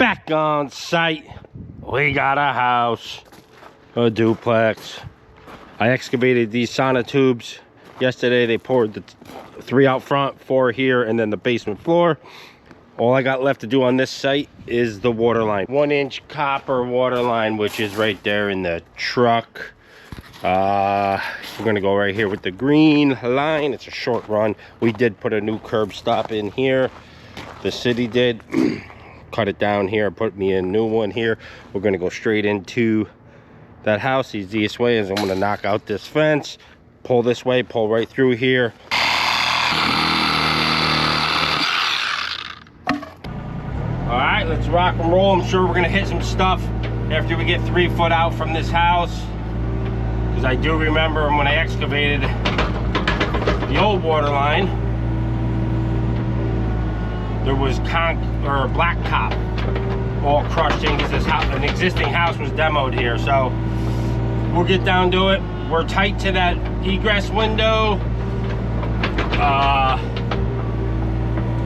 Back on site. We got a house, a duplex. I excavated these sauna tubes yesterday. They poured the 3 out front, 4 here, and then the basement floor. All I got left to do on this site is the water line. 1-inch copper water line, which is right there in the truck. We're gonna go right here with the green line. It's a short run. We did put a new curb stop in here. The city did. Cut it down here, put me a new one here. We're gonna go straight into that house. The easiest way is I'm gonna knock out this fence, pull this way, pull right through here. All right, let's rock and roll. I'm sure we're gonna hit some stuff after we get 3 foot out from this house, because I do remember when I excavated the old water line, there was blacktop all crushed in because an existing house was demoed here. So we'll get down to it. We're tight to that egress window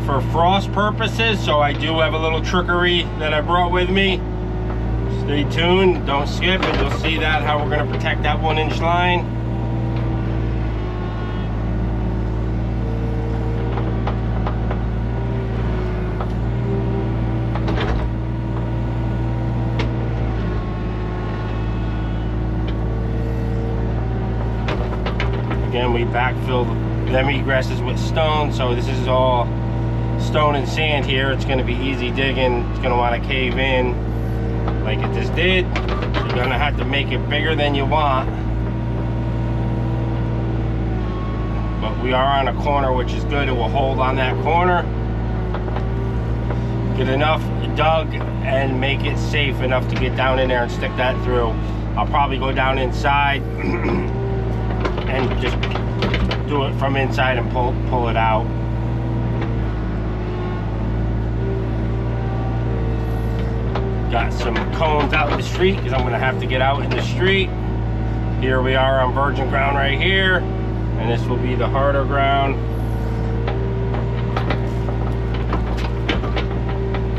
for frost purposes, so I do have a little trickery that I brought with me. Stay tuned, don't skip, and you'll see that how we're going to protect that 1-inch line. Again, we backfilled them egresses with stone, so this is all stone and sand here. It's going to be easy digging. It's going to want to cave in like it just did. You're going to have to make it bigger than you want. But we are on a corner, which is good. It will hold on that corner. Get enough dug and make it safe enough to get down in there and stick that through. I'll probably go down inside and just do it from inside and pull it out. Got some cones out in the street because I'm going to have to get out in the street. Here we are on virgin ground right here, and this will be the harder ground.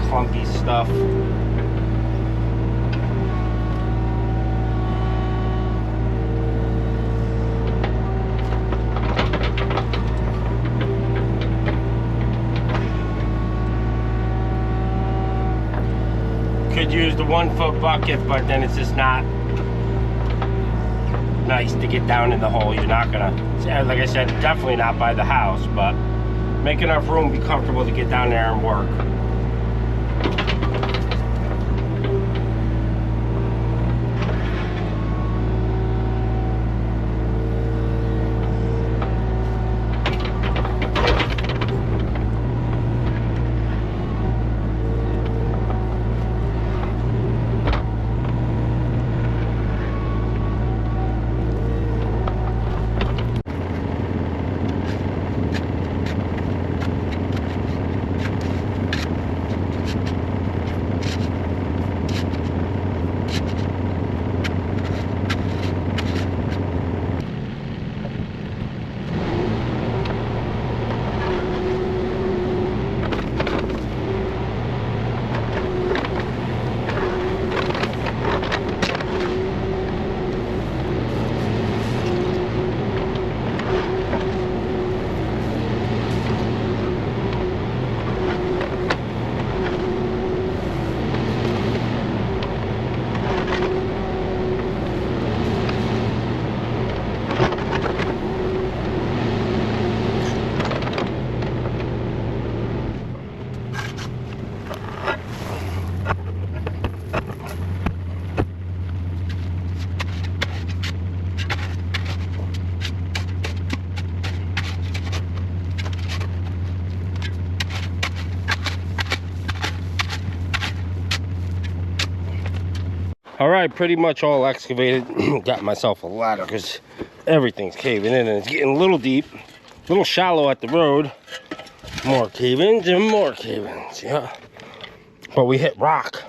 Clunky stuff. Could use the 1-foot bucket, but then it's just not nice to get down in the hole. You're not gonna, like I said, definitely not by the house, but make enough room, be comfortable to get down there and work. All right, pretty much all excavated. Got myself a ladder because everything's caving in and it's getting a little deep, a little shallow at the road. More cave-ins and more cave-ins, yeah. But we hit rock.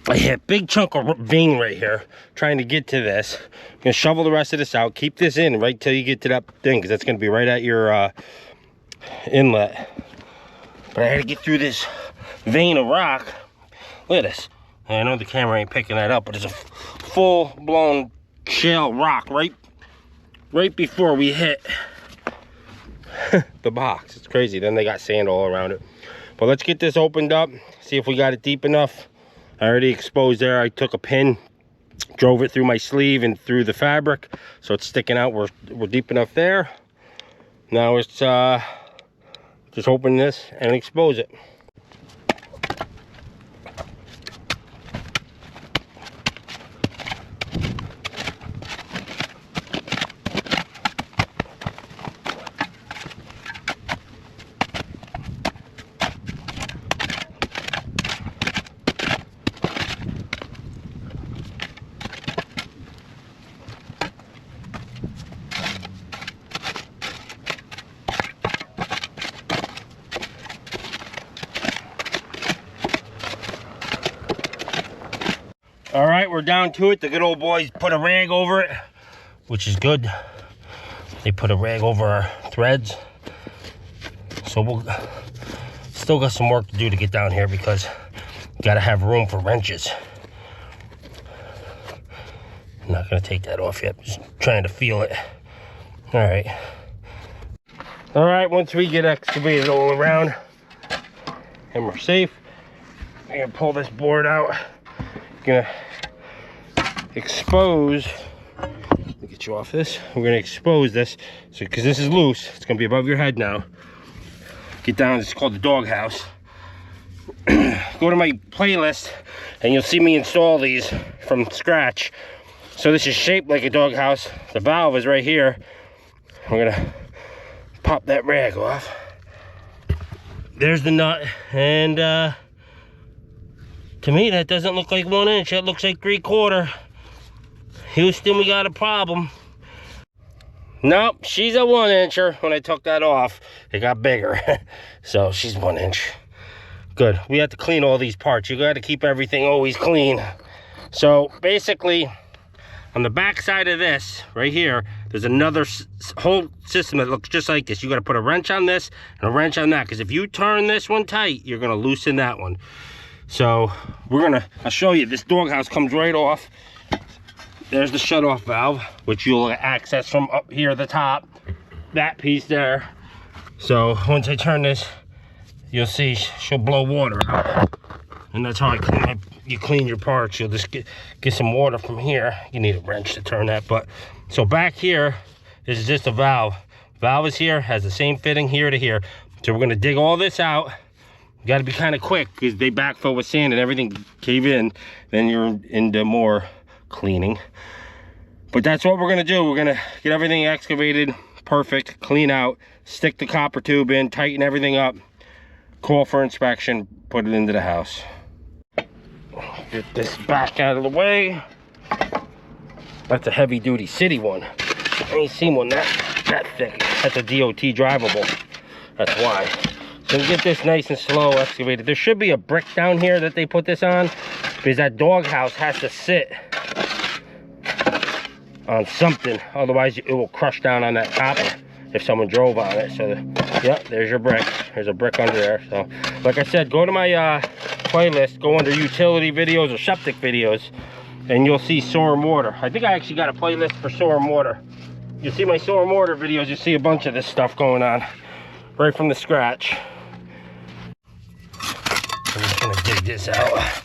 I hit big chunk of vein right here trying to get to this. I'm gonna shovel the rest of this out, keep this in right till you get to that thing, because that's gonna be right at your inlet. But I had to get through this vein of rock Look at this. And I know the camera ain't picking that up, but it's a full-blown shale rock right before we hit the box. It's crazy. Then they got sand all around it. But let's get this opened up, see if we got it deep enough. I already exposed there. I took a pin, drove it through my sleeve and through the fabric, so it's sticking out. We're deep enough there. Now it's just open this and expose it. All right, we're down to it. The good old boys put a rag over it, which is good. They put a rag over our threads. So we'll still got some work to do to get down here because you gotta have room for wrenches. I'm not gonna take that off yet, just trying to feel it. All right. All right, once we get excavated all around and we're safe, I'm gonna pull this board out. Gonna expose, let me get you off this. We're gonna expose this, so because this is loose, it's gonna be above your head now. Get down, it's called the Doghouse. Go to my playlist and you'll see me install these from scratch. So this is shaped like a doghouse. The valve is right here. I'm gonna pop that rag off. There's the nut, and to me, that doesn't look like 1 inch. That looks like 3/4. Houston, we got a problem. Nope, she's a 1 incher. When I took that off, it got bigger. So she's 1 inch. Good. We have to clean all these parts. You got to keep everything always clean. So basically, on the back side of this, right here, there's another whole system that looks just like this. You got to put a wrench on this and a wrench on that. Because if you turn this one tight, you're going to loosen that one. So I'll show you. This Doghouse comes right off. There's the shut-off valve, which you'll access from up here at the top. That piece there. So once I turn this, you'll see she'll blow water out. And that's how you clean your parts. You'll just get some water from here. You need a wrench to turn that. But so back here, this is just a valve. Valve is here, has the same fitting here to here. So we're gonna dig all this out. You got to be kind of quick because they backfill with sand and everything cave in. Then you're into more cleaning. But that's what we're going to do. We're going to get everything excavated, perfect, clean out, stick the copper tube in, tighten everything up, call for inspection, put it into the house. Get this back out of the way. That's a heavy duty city one. I ain't seen one that thick. That's a DOT drivable. That's why. So we get this nice and slow excavated. There should be a brick down here that they put this on, because that Doghouse has to sit on something, otherwise it will crush down on that copper if someone drove on it. So yeah, there's your brick. There's a brick under there. So like I said, go to my playlist, go under utility videos or septic videos, and you'll see soil and water. I think I actually got a playlist for soil and water. You see my soil and water videos, you see a bunch of this stuff going on right from the scratch. I'm just gonna dig this out.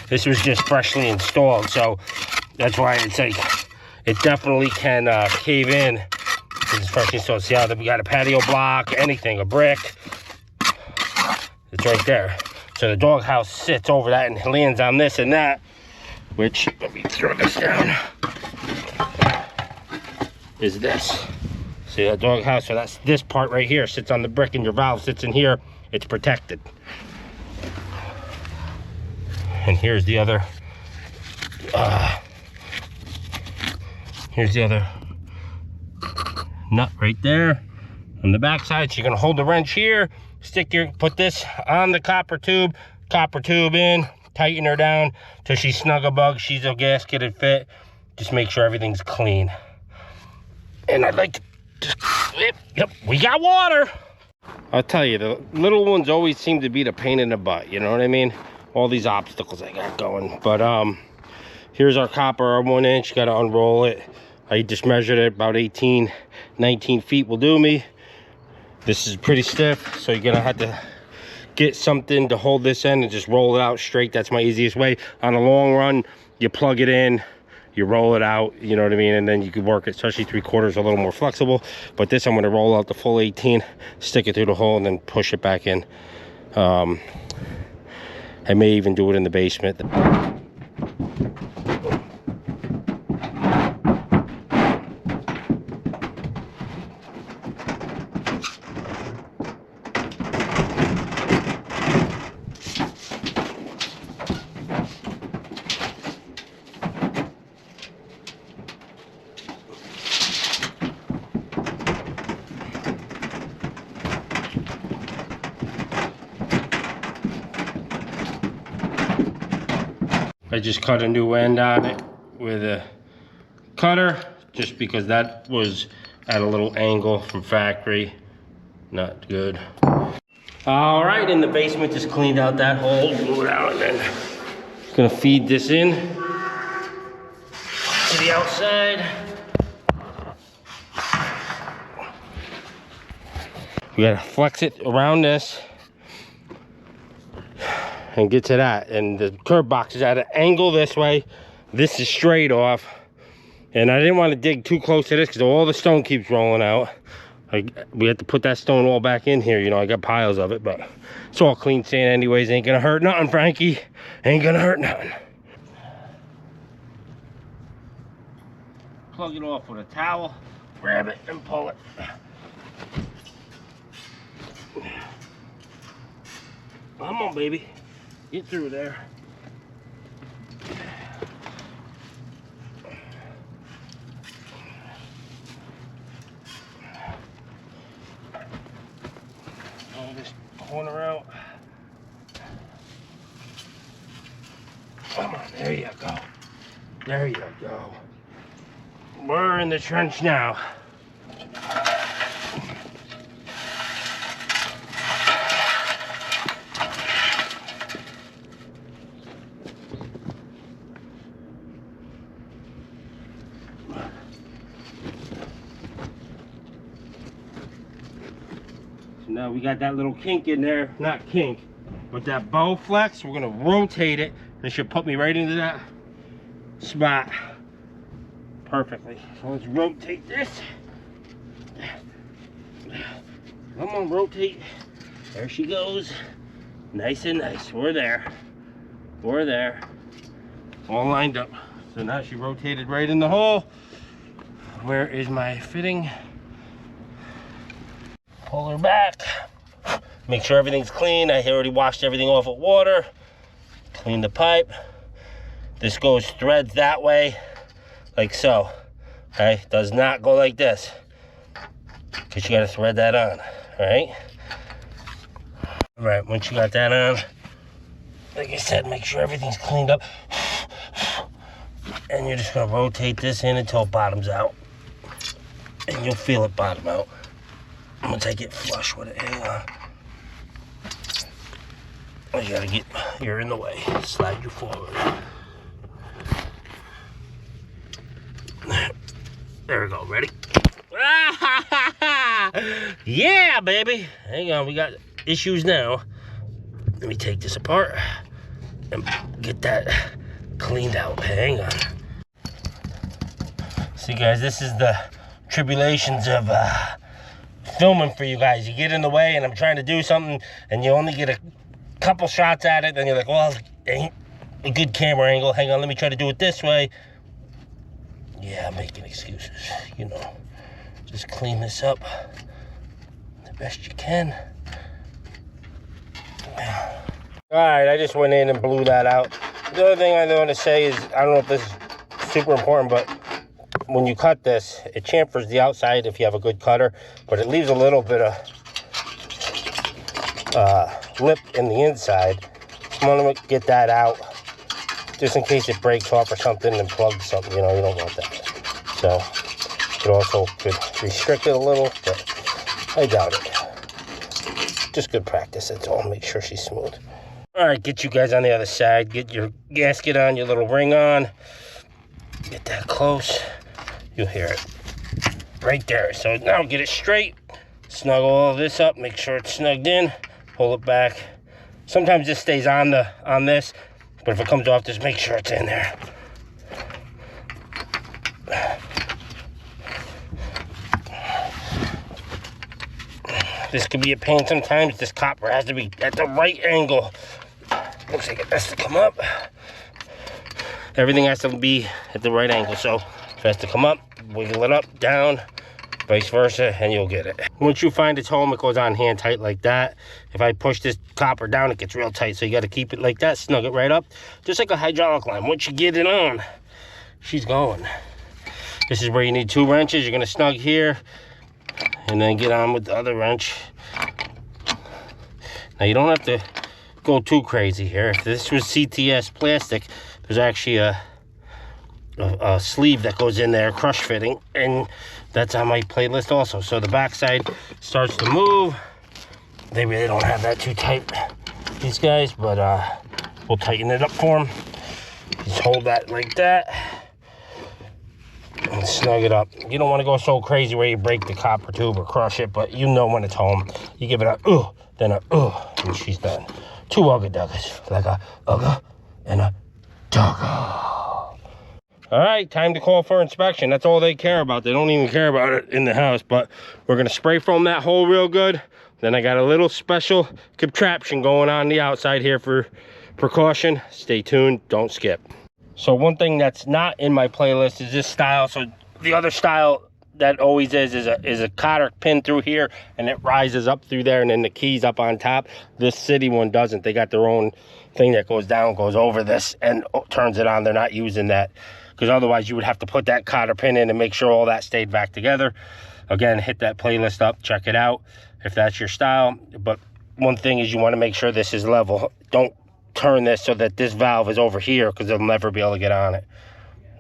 This was just freshly installed, so that's why it's like, it definitely can cave in. This is freshly installed. See how we got a patio block, anything, a brick. It's right there. So the Doghouse sits over that and lands on this and that, which, let me throw this down, is this. See that Doghouse? So that's this part right here, sits on the brick, and your valve sits in here. It's protected. And here's the other nut right there on the back side. So you're gonna hold the wrench here, put this on the copper tube in, tighten her down till she's snug-a-bug. She's a gasketed fit. Just make sure everything's clean. And I'd like to just, yep, we got water. I'll tell you, the little ones always seem to be the pain in the butt, you know what I mean? all these obstacles I got going. But here's our copper, our 1 inch. Got to unroll it. I just measured it, about 18, 19 feet will do me. This is pretty stiff, so you're gonna have to get something to hold this end and just roll it out straight. That's my easiest way. On a long run, you plug it in, you roll it out, you know what I mean, and then you can work it, especially 3/4 a little more flexible. But this, I'm going to roll out the full 18, stick it through the hole, and then push it back in. I may even do it in the basement. I just cut a new end on it with a cutter, just because that was at a little angle from factory. Not good. All right, in the basement, just cleaned out that hole, blew it out, and then gonna feed this in to the outside. We gotta flex it around this and get to that. And the curb box is at an angle this way. This is straight off. And I didn't want to dig too close to this because all the stone keeps rolling out. We had to put that stone all back in here. You know, I got piles of it, but it's all clean sand anyways. Ain't gonna hurt nothing, Frankie. Ain't gonna hurt nothing. Plug it off with a towel, grab it and pull it. Come on, baby. Get through there. Pull this corner out. Come on, there you go. There you go. We're in the trench now. Now we got that little kink in there, not kink, but that bow flex. We're gonna rotate it, and it should put me right into that spot perfectly. So let's rotate this. Come on, rotate. There she goes. Nice and nice. We're there. We're there. All lined up. So now she rotated right in the hole. Where is my fitting? Pull her back. Make sure everything's clean. I already washed everything off with water. Clean the pipe. This goes threads that way, like so. Okay, does not go like this, because you gotta thread that on, all right? All right, once you got that on, like I said, make sure everything's cleaned up. And you're just gonna rotate this in until it bottoms out. And you'll feel it bottom out once I get flush with it. Hang on. Oh, you gotta get, you're in the way. Slide you forward. There we go, ready? Yeah, baby. Hang on, we got issues now. Let me take this apart and get that cleaned out. Hang on. See, guys, this is the tribulations of filming for you guys. You get in the way and I'm trying to do something and you only get a couple shots at it, then you're like, well, ain't a good camera angle. Hang on, let me try to do it this way. Yeah, I'm making excuses, you know. Just clean this up the best you can. All right, I just went in and blew that out. The other thing I want to say is, I don't know if this is super important, but when you cut this, it chamfers the outside if you have a good cutter, but it leaves a little bit of lip in the inside. I'm gonna get that out just in case it breaks off or something and plugs something, you know, you don't want that. So it also could restrict it a little, but I doubt it. Just good practice, that's all. Make sure she's smooth. All right, get you guys on the other side. Get your gasket on, your little ring on. Get that close. You'll hear it right there. So now get it straight. Snuggle all this up. Make sure it's snugged in. Pull it back. Sometimes this stays on this, but if it comes off, just make sure it's in there. This could be a pain sometimes. This copper has to be at the right angle. Looks like it has to come up. Everything has to be at the right angle. So if it has to come up, wiggle it up, down, vice versa, and you'll get it. Once you find its home, it goes on hand tight like that. If I push this copper down, it gets real tight. So you got to keep it like that, snug it right up, just like a hydraulic line. Once you get it on, she's going. This is where you need 2 wrenches. You're going to snug here and then get on with the other wrench. Now you don't have to go too crazy here. If this was CTS plastic, there's actually a sleeve that goes in there, crush fitting, and that's on my playlist also. So the backside starts to move. They really don't have that too tight, these guys, but we'll tighten it up for them. Just hold that like that and snug it up. You don't want to go so crazy where you break the copper tube or crush it, but you know when it's home. You give it a then a and she's done. 2 ugga duggas, like a ugga and a doggo. All right, time to call for inspection. That's all they care about. They don't even care about it in the house, but we're gonna spray foam that hole real good. Then I got a little special contraption going on the outside here for precaution. Stay tuned, don't skip. So one thing that's not in my playlist is this style. So the other style that always is a cotter pin through here, and it rises up through there, and then the key's up on top. This city one doesn't. They got their own thing that goes down, goes over this, and turns it on. They're not using that, because otherwise you would have to put that cotter pin in and make sure all that stayed back together. Again, hit that playlist up, check it out if that's your style. But one thing is, you want to make sure this is level. Don't turn this so that this valve is over here, because they'll never be able to get on it.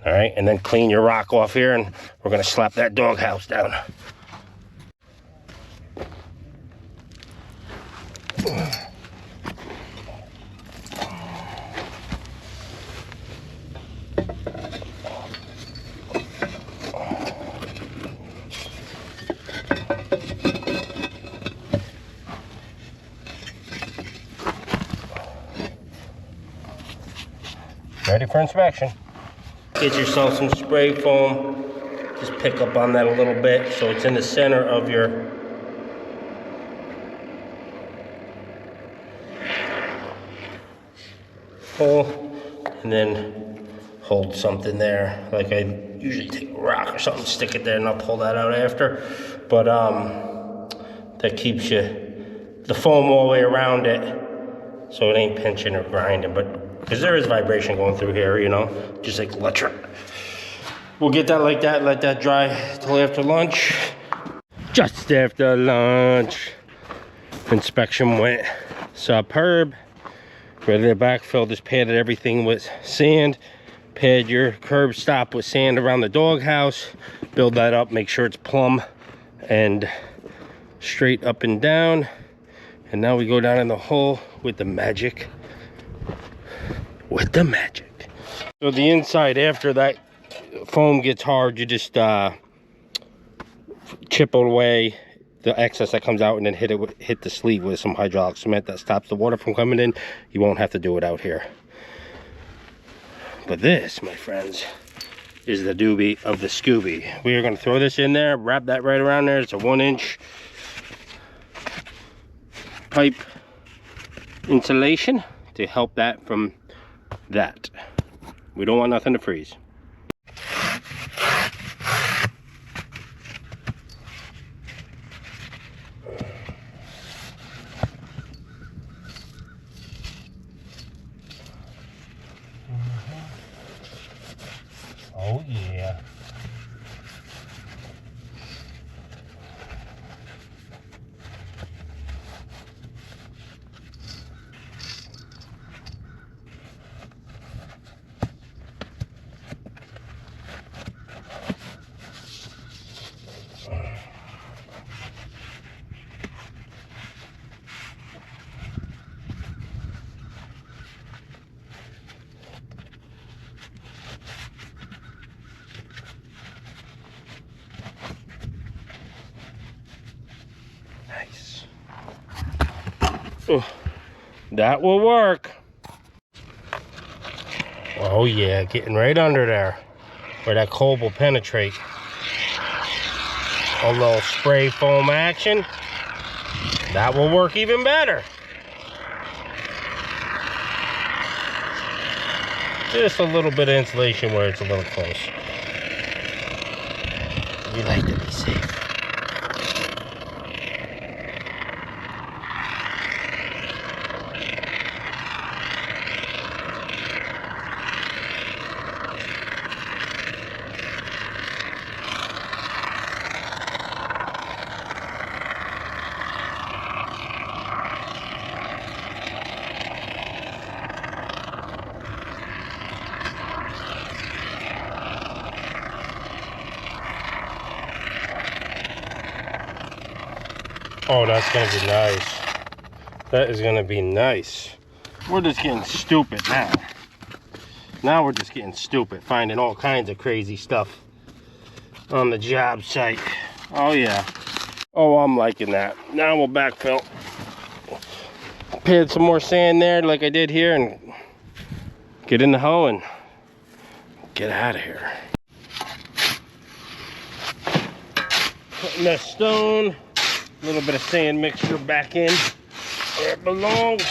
All right, and then clean your rock off here, and we're gonna slap that doghouse down. Ready for inspection. Get yourself some spray foam. Just pick up on that a little bit so it's in the center of your hole, and then hold something there. Like I usually take a rock or something, stick it there, and I'll pull that out after. But that keeps the foam all the way around it, so it ain't pinching or grinding. But because there is vibration going through here, you know, just like electric. We'll get that like that, let that dry till after lunch. Just after lunch, inspection went superb. Ready to backfill. Just padded everything with sand. Pad your curb stop with sand around the doghouse. Build that up, make sure it's plumb and straight up and down. And now we go down in the hole with the magic. With the magic. So the inside, after that foam gets hard, you just chip away the excess that comes out, and then hit the sleeve with some hydraulic cement that stops the water from coming in. You won't have to do it out here. But this, my friends, is the doobie of the Scooby. We are going to throw this in there, wrap that right around there. It's a 1-inch pipe insulation to help that from that. We don't want nothing to freeze. Oh yeah. That will work. Oh yeah, getting right under there where that coal will penetrate. A little spray foam action. That will work even better. Just a little bit of insulation where it's a little close. We like to be safe. Oh, that's gonna be nice. That is gonna be nice. We're just getting stupid now. Now we're just getting stupid, finding all kinds of crazy stuff on the job site. Oh yeah. Oh, I'm liking that. Now we'll backfill. Pad some more sand there like I did here and get in the hoe and get out of here. Putting that stone, a little bit of sand mixture back in where it belongs.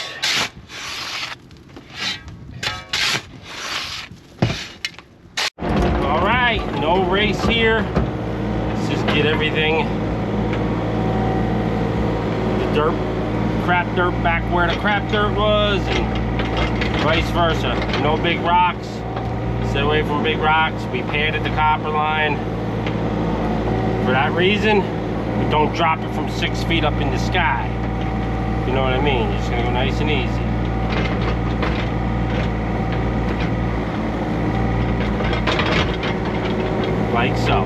All right, no race here. Let's just get everything, the dirt, crap dirt back where the crap dirt was and vice versa. No big rocks. Stay away from big rocks. We padded the copper line for that reason. But don't drop it from 6 feet up in the sky. You know what I mean? You're just gonna go nice and easy. Like so.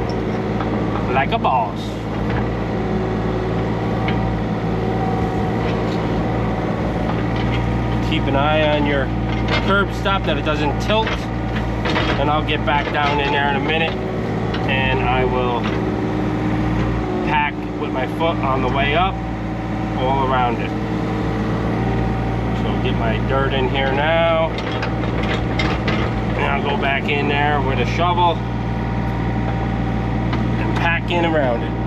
Like a boss. Keep an eye on your curb stop that it doesn't tilt. And I'll get back down in there in a minute. And I will pack with my foot on the way up all around it. So get my dirt in here now, and I'll go back in there with a shovel and pack in around it.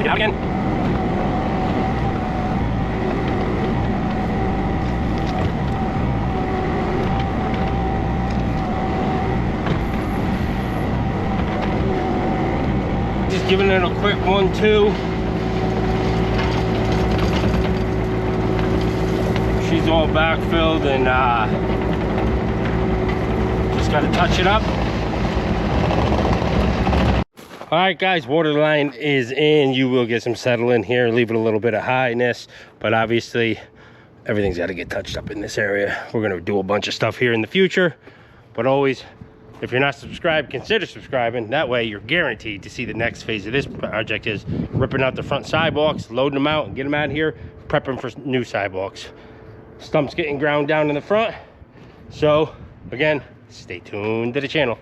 Get out again. Just giving it a quick 1-2. She's all backfilled and just got to touch it up. All right, guys, water line is in. You will get some settle in here, leave it a little bit of highness, but obviously everything's got to get touched up in this area. We're going to do a bunch of stuff here in the future, but always, if you're not subscribed, consider subscribing. That way you're guaranteed to see the next phase of this project is ripping out the front sidewalks, loading them out and getting them out of here, prepping for new sidewalks. Stumps getting ground down in the front. So again, stay tuned to the channel.